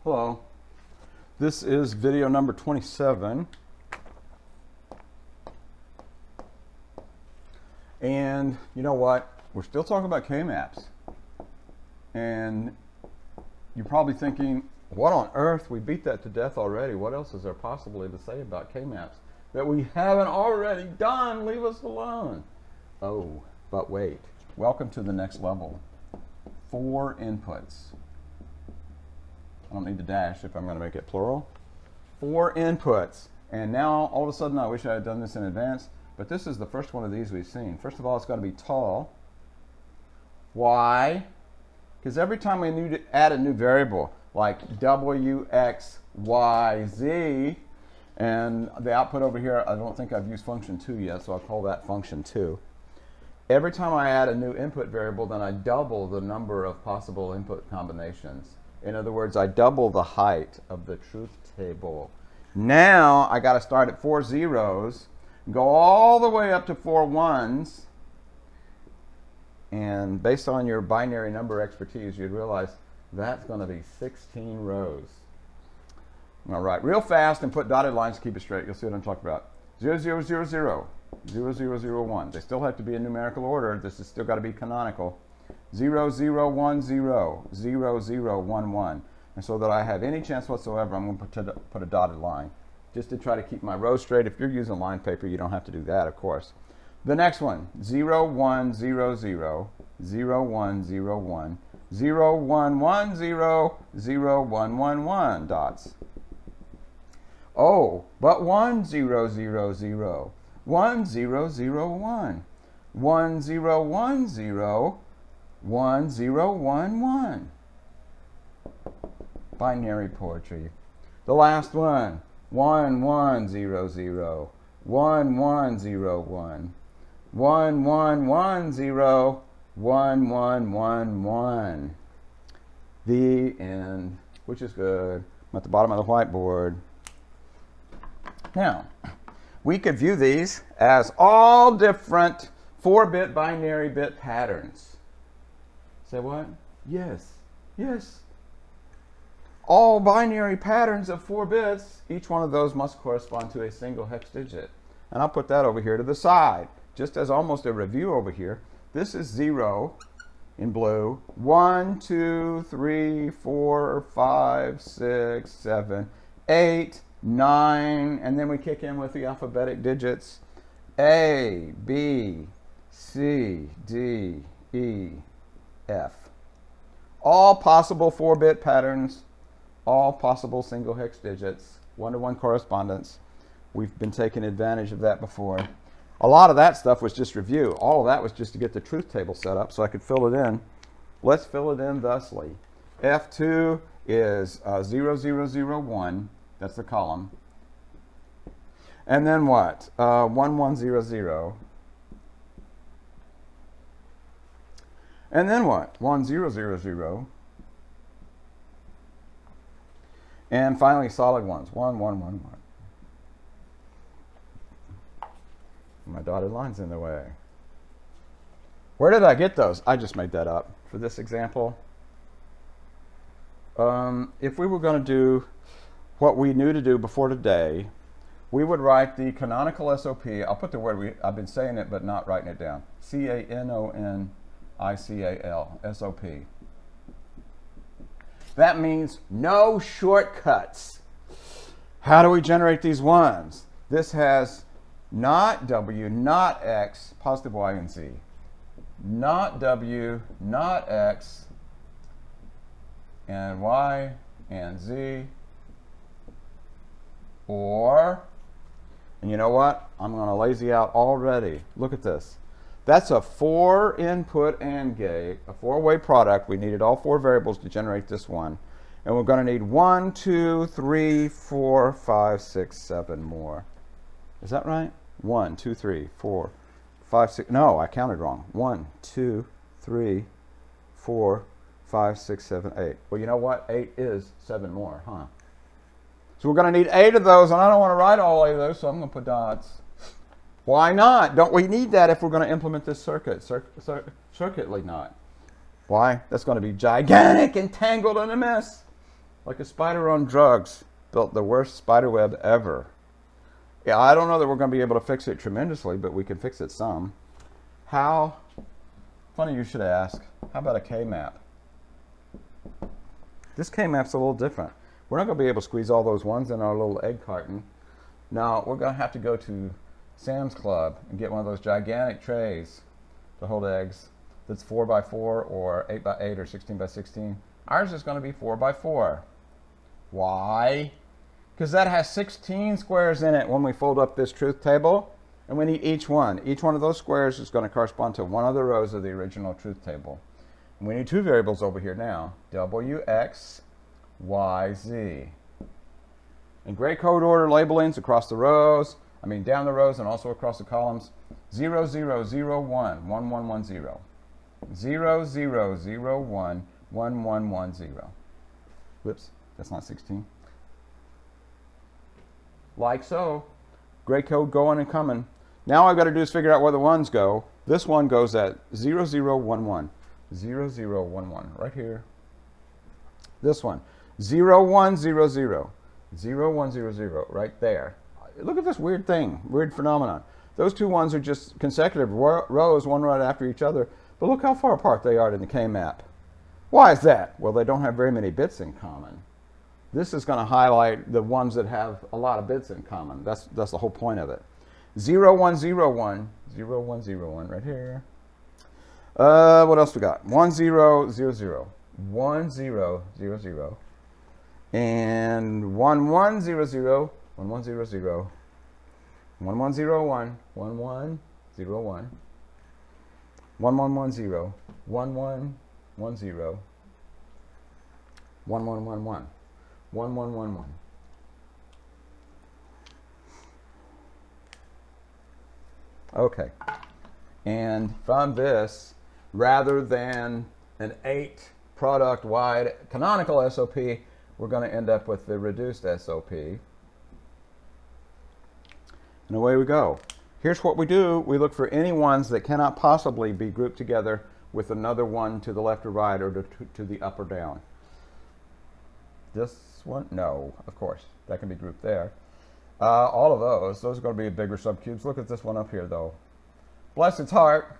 Hello. This is video number 27. And you know what? We're still talking about K-maps. And you're probably thinking, what on earth? We beat that to death already. What else is there possibly to say about K-maps that we haven't already done? Leave us alone. Oh, but wait. Welcome to the next level. 4 inputs. I don't need the dash if I'm going to make it plural. 4 inputs. And now, all of a sudden, I wish I had done this in advance, but this is the first one of these we've seen. First of all, it's got to be tall. Why? Because every time we add a new variable, like W, X, Y, Z, and the output over here, I don't think I've used function 2 yet, so I'll call that function 2. Every time I add a new input variable, then I double the number of possible input combinations. In other words, I double the height of the truth table. Now I got to start at 4 zeros, go all the way up to 4 ones, and based on your binary number expertise, you'd realize that's going to be 16 rows. All right, real fast and put dotted lines to keep it straight. You'll see what I'm talking about. 0, 0, 0, 0, 0, 0, 0, 1. They still have to be in numerical order. This has still got to be canonical. 0, 0, 1, 0, 0, 0, 1, 1. And so that I have any chance whatsoever, I'm going to put a dotted line just to try to keep my rows straight. If you're using line paper, you don't have to do that, of course. The next one, 0, 1, 0, 0, 0, 1, 0, 1, 0, 1, 1, 0, 0, 1, 1, 1 dots. Oh, but 1, 0, 0, 0, 1, 0, 0, 1, 1, 0, 1, 0, 1, 0, 1, 1. Binary poetry. The last one. 1, 1, 0, 0. 1, 1, 0, 1. 1, 1, 1, 0. 1, 1, 1, 1. The end. Which is good. I'm at the bottom of the whiteboard. Now, we could view these as all different 4-bit binary bit patterns. Say what? Yes. Yes. All binary patterns of 4 bits, each one of those must correspond to a single hex digit. And I'll put that over here to the side, just as almost a review over here. This is 0 in blue. 1, 2, 3, 4, 5, 6, 7, 8, 9, and then we kick in with the alphabetic digits. A, B, C, D, E, F. All possible 4-bit patterns, all possible single hex digits, 1-to-1 correspondence. We've been taking advantage of that before. A lot of that stuff was just review. All of that was just to get the truth table set up so I could fill it in. Let's fill it in thusly. F2 is 0, 0, 0, 1. That's the column. And then what? 1, 1, 0, 0. And then what? 1, 0, 0, 0. And finally, solid ones. 1, 1, 1, 1. My dotted line's in the way. Where did I get those? I just made that up for this example. If we were going to do what we knew to do before today, we would write the canonical SOP. I'll put the word, I've been saying it but not writing it down. CANONICAL, SOP. That means no shortcuts. How do we generate these ones? This has not W, not X, positive Y and Z. Not W, not X, and Y and Z. Or, and you know what? I'm going to lazy out already. Look at this. That's a 4 input AND gate, a 4-way product. We needed all 4 variables to generate this one. And we're going to need 1, 2, 3, 4, 5, 6, 7 more. Is that right? 1, 2, 3, 4, 5, 6. No, I counted wrong. 1, 2, 3, 4, 5, 6, 7, 8. Well, you know what? 8 is 7 more, huh? So we're going to need 8 of those, and I don't want to write all 8 of those, so I'm going to put dots. Why not? Don't we need that if we're going to implement this circuit? Circuitly not. Why? That's going to be gigantic and tangled in a mess. Like a spider on drugs built the worst spider web ever. Yeah, I don't know that we're going to be able to fix it tremendously, but we can fix it some. How? Funny you should ask. How about a K-map? This K-map's a little different. We're not going to be able to squeeze all those ones in our little egg carton. No, we're going to have to go to Sam's Club and get one of those gigantic trays to hold eggs that's 4x4 or 8x8 or 16x16. Ours is going to be 4x4. Why? Because that has 16 squares in it when we fold up this truth table, and we need each one. Each one of those squares is going to correspond to one of the rows of the original truth table. And we need two variables over here now, wx, y, z. In gray code order labelings across the rows, down the rows and also across the columns, 0, 0, 0, 1, 1, 1, 1, 0. 0, 0, 0, 1, 1, 1, 1, 0. Whoops, that's not 16. Like so. Gray code going and coming. Now I've got to do is figure out where the ones go. This one goes at 0, 0, 1, 1. 0, 0, 1, 1. Right here. This one. 0, 1, 0, 0. 0, 1, 0, 0. Right there. Look at this weird thing. Weird phenomenon. Those two ones are just consecutive rows, one right after each other. But look how far apart they are in the K-map. Why is that? Well, they don't have very many bits in common. This is going to highlight the ones that have a lot of bits in common. That's the whole point of it. 0, 1, 0, 1. 0, 1, 0, 1 right here. What else we got? 1, 0, 0, 0. 1, 0, 0, 0. And 1, 1, 0, 0. 1, 1, 0, 0. 1, 1, 0, 1. 1, 1, 0, 1. 1, 1, 1, 0. 1, 1, 1, 0. 1, 1, 1, 1. 1, 1, 1, 1. Okay. And from this, rather than an 8 product wide canonical SOP, we're going to end up with the reduced SOP. And away we go. Here's what we do. We look for any ones that cannot possibly be grouped together with another one to the left or right or to the up or down. This one? No, of course. That can be grouped there. All of those are going to be bigger subcubes. Look at this one up here, though. Bless its heart.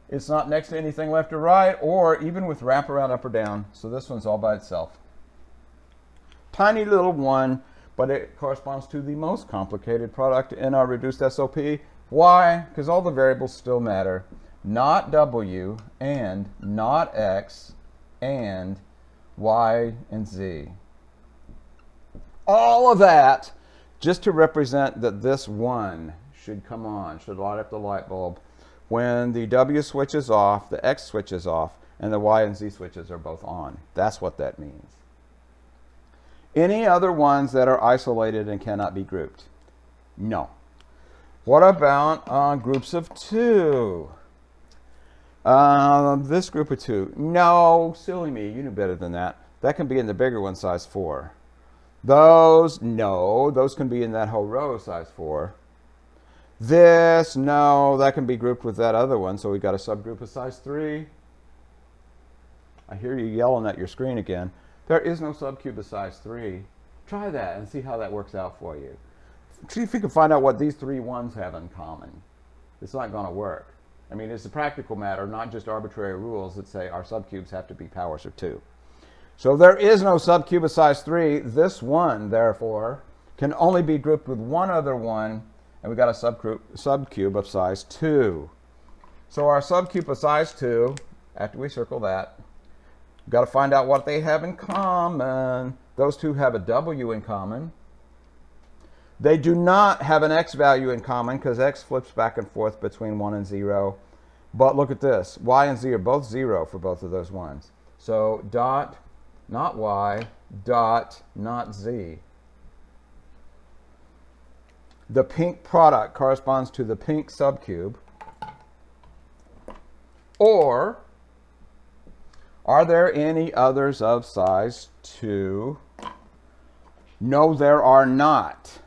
It's not next to anything left or right, or even with wraparound up or down. So this one's all by itself. Tiny little one, but it corresponds to the most complicated product in our reduced SOP. Why? Because all the variables still matter. Not W, and not X, and Y, and Z. All of that just to represent that this one should come on, should light up the light bulb when the W switch is off, the X switch is off, and the Y and Z switches are both on. That's what that means. Any other ones that are isolated and cannot be grouped? No. What about groups of 2? This group of 2. No, silly me, you knew better than that. That can be in the bigger one, size 4. Those, no, those can be in that whole row, size 4. This, no, that can be grouped with that other one, so we got a subgroup of size 3. I hear you yelling at your screen again. There is no subcube of size 3. Try that and see how that works out for you. See if you can find out what these 3 ones have in common. It's not going to work. It's a practical matter, not just arbitrary rules that say our subcubes have to be powers of 2. So there is no subcube of size 3. This one, therefore, can only be grouped with one other one, and we've got a subcube of size 2. So our subcube of size 2, after we circle that, we've got to find out what they have in common. Those two have a W in common. They do not have an X value in common because X flips back and forth between 1 and 0. But look at this. Y and Z are both 0 for both of those ones. So dot, not Y, dot, not Z. The pink product corresponds to the pink subcube. Or, are there any others of size 2? No, there are not.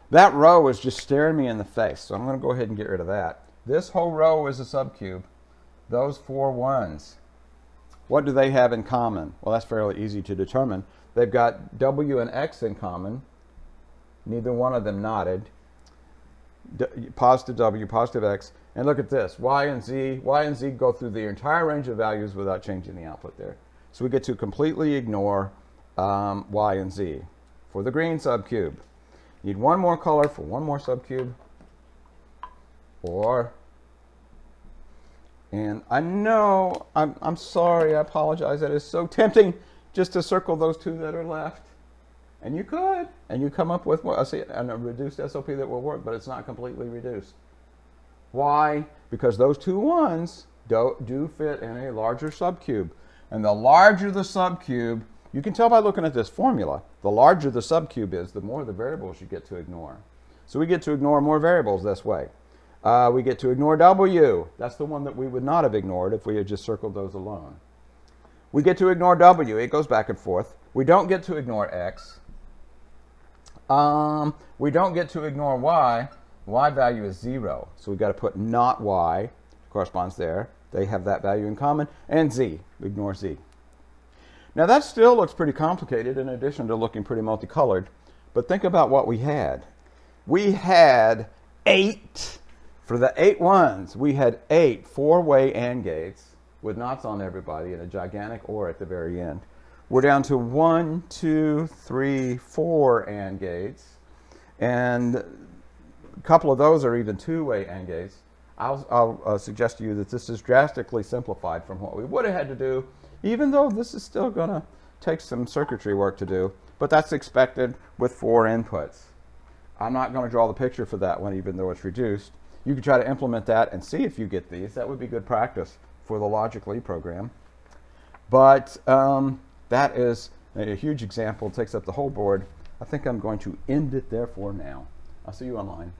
That row is just staring me in the face, so I'm going to go ahead and get rid of that. This whole row is a subcube. Those 4 ones. What do they have in common? Well, that's fairly easy to determine. They've got W and X in common. Neither one of them nodded. Positive W, positive X. And look at this, Y and Z go through the entire range of values without changing the output there. So we get to completely ignore Y and Z. For the green subcube, need one more color for one more subcube. And I know, I'm sorry, I apologize, that is so tempting just to circle those two that are left. And you could, and you come up with a reduced SOP that will work, but it's not completely reduced. Why? Because those two ones do fit in a larger subcube. And the larger the subcube, you can tell by looking at this formula, the larger the subcube is, the more the variables you get to ignore. So we get to ignore more variables this way. We get to ignore W. That's the one that we would not have ignored if we had just circled those alone. We get to ignore W. It goes back and forth. We don't get to ignore X. We don't get to ignore Y. Y value is 0. So we've got to put not Y, corresponds there. They have that value in common. And Z. We ignore Z. Now that still looks pretty complicated in addition to looking pretty multicolored. But think about what we had. We had 8. For the 8 ones, we had 8 4-way AND gates with knots on everybody and a gigantic OR at the very end. We're down to 1, 2, 3, 4 AND gates. And a couple of those are even 2-way AND gates. I'll suggest to you that this is drastically simplified from what we would have had to do, even though this is still going to take some circuitry work to do. But that's expected with 4 inputs. I'm not going to draw the picture for that one, even though it's reduced. You can try to implement that and see if you get these. That would be good practice for the Logic.ly program. But that is a huge example. It takes up the whole board. I think I'm going to end it there for now. I'll see you online.